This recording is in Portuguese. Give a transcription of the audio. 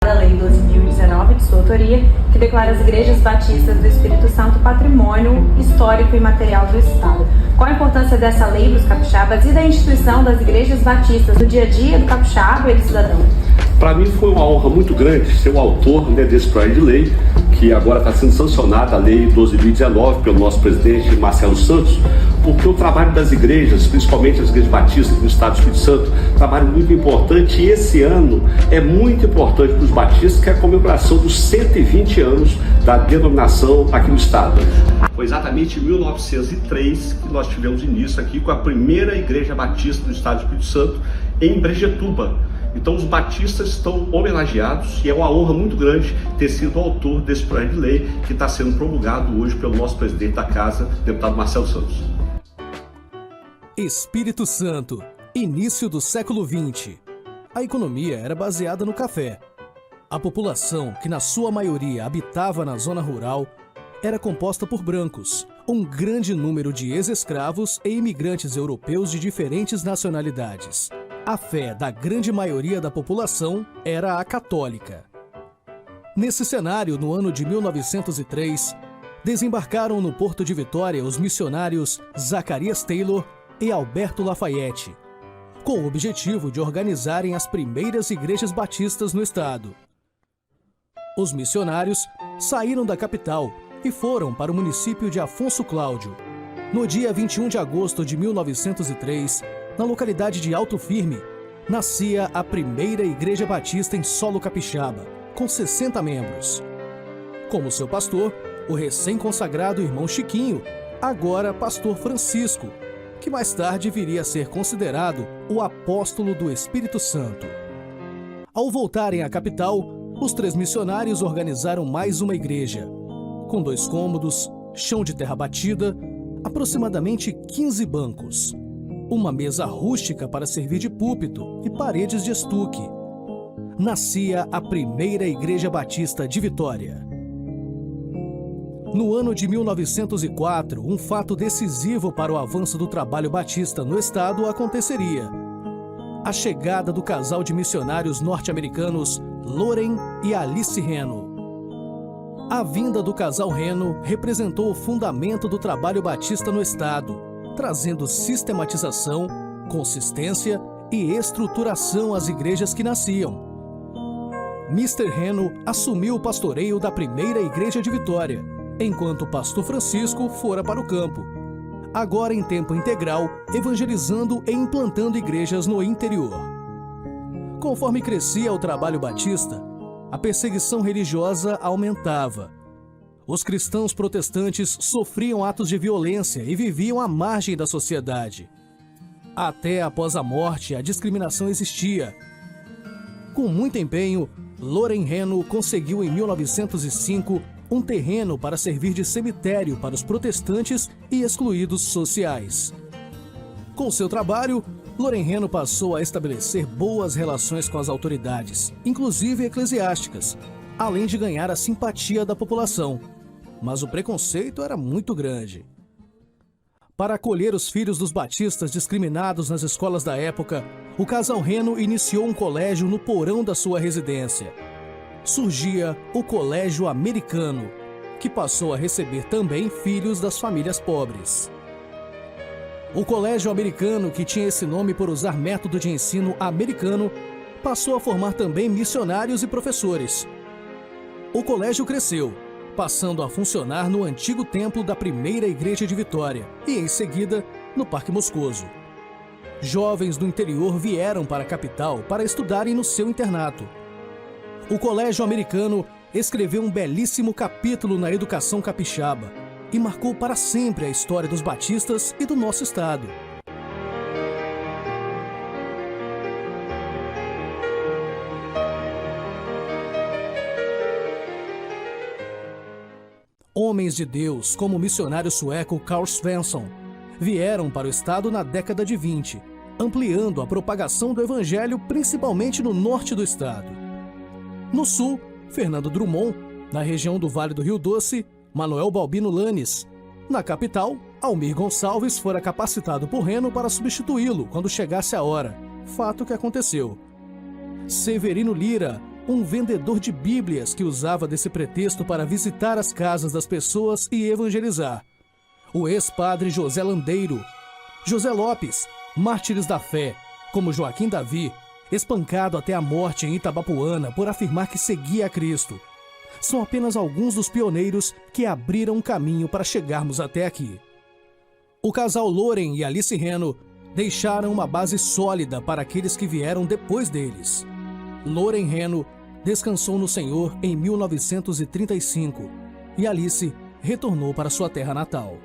publicada a Lei 12.019, de sua autoria, que declara as igrejas batistas do Espírito Santo patrimônio histórico e material do Estado. Qual a importância dessa lei para os capixabas e da instituição das igrejas batistas no dia a dia do capixaba e do cidadão? Para mim foi uma honra muito grande ser o autor desse projeto de lei, que agora está sendo sancionada, a Lei 12.019, pelo nosso presidente Marcelo Santos, porque o trabalho das igrejas, principalmente as igrejas batistas do Estado do Espírito Santo, é um trabalho muito importante, e esse ano é muito importante para os batistas, que é a comemoração dos 120 anos da denominação aqui no Estado. Foi exatamente em 1903 que nós tivemos início aqui com a primeira igreja batista do Estado do Espírito Santo, em Brejetuba. Então os batistas estão homenageados e é uma honra muito grande ter sido o autor desse projeto de lei que está sendo promulgado hoje pelo nosso presidente da Casa, deputado Marcelo Santos. Espírito Santo, início do século XX. A economia era baseada no café. A população, que na sua maioria habitava na zona rural, era composta por brancos, um grande número de ex-escravos e imigrantes europeus de diferentes nacionalidades. A fé da grande maioria da população era a católica. Nesse cenário, no ano de 1903, desembarcaram no Porto de Vitória os missionários Zacarias Taylor e Alberto Lafayette, com o objetivo de organizarem as primeiras igrejas batistas no estado. Os missionários saíram da capital e foram para o município de Afonso Cláudio. No dia 21 de agosto de 1903, na localidade de Alto Firme, nascia a primeira igreja batista em solo capixaba, com 60 membros. Como seu pastor, o recém-consagrado irmão Chiquinho, agora pastor Francisco, que mais tarde viria a ser considerado o apóstolo do Espírito Santo. Ao voltarem à capital, os 3 missionários organizaram mais uma igreja, com 2 cômodos, chão de terra batida, aproximadamente 15 bancos, uma mesa rústica para servir de púlpito e paredes de estuque. Nascia a primeira igreja batista de Vitória. No ano de 1904, um fato decisivo para o avanço do trabalho batista no estado aconteceria: a chegada do casal de missionários norte-americanos Loren e Alice Reno. A vinda do casal Reno representou o fundamento do trabalho batista no estado, trazendo sistematização, consistência e estruturação às igrejas que nasciam. Mr. Reno assumiu o pastoreio da primeira igreja de Vitória, enquanto o pastor Francisco fora para o campo, agora em tempo integral, evangelizando e implantando igrejas no interior. Conforme crescia o trabalho batista, a perseguição religiosa aumentava. Os cristãos protestantes sofriam atos de violência e viviam à margem da sociedade. Até após a morte, a discriminação existia. Com muito empenho, Loren Reno conseguiu em 1905 um terreno para servir de cemitério para os protestantes e excluídos sociais. Com seu trabalho, Loren Reno passou a estabelecer boas relações com as autoridades, inclusive eclesiásticas, além de ganhar a simpatia da população. Mas o preconceito era muito grande. Para acolher os filhos dos batistas discriminados nas escolas da época, o casal Reno iniciou um colégio no porão da sua residência. Surgia o Colégio Americano, que passou a receber também filhos das famílias pobres. O Colégio Americano, que tinha esse nome por usar método de ensino americano, passou a formar também missionários e professores. O colégio cresceu, passando a funcionar no antigo templo da primeira igreja de Vitória e, em seguida, no Parque Moscoso. Jovens do interior vieram para a capital para estudarem no seu internato. O Colégio Americano escreveu um belíssimo capítulo na educação capixaba e marcou para sempre a história dos batistas e do nosso estado. Homens de Deus, como o missionário sueco Carl Svensson, vieram para o estado na década de 20, ampliando a propagação do evangelho principalmente no norte do estado. No sul, Fernando Drummond, na região do Vale do Rio Doce, Manuel Balbino Lanes. Na capital, Almir Gonçalves fora capacitado por Reno para substituí-lo quando chegasse a hora, fato que aconteceu. Severino Lira, um vendedor de Bíblias que usava desse pretexto para visitar as casas das pessoas e evangelizar. O ex-padre José Landeiro, José Lopes, mártires da fé, como Joaquim Davi, espancado até a morte em Itabapuana por afirmar que seguia a Cristo. São apenas alguns dos pioneiros que abriram um caminho para chegarmos até aqui. O casal Loren e Alice Reno deixaram uma base sólida para aqueles que vieram depois deles. Loren Reno descansou no Senhor em 1935 e Alice retornou para sua terra natal.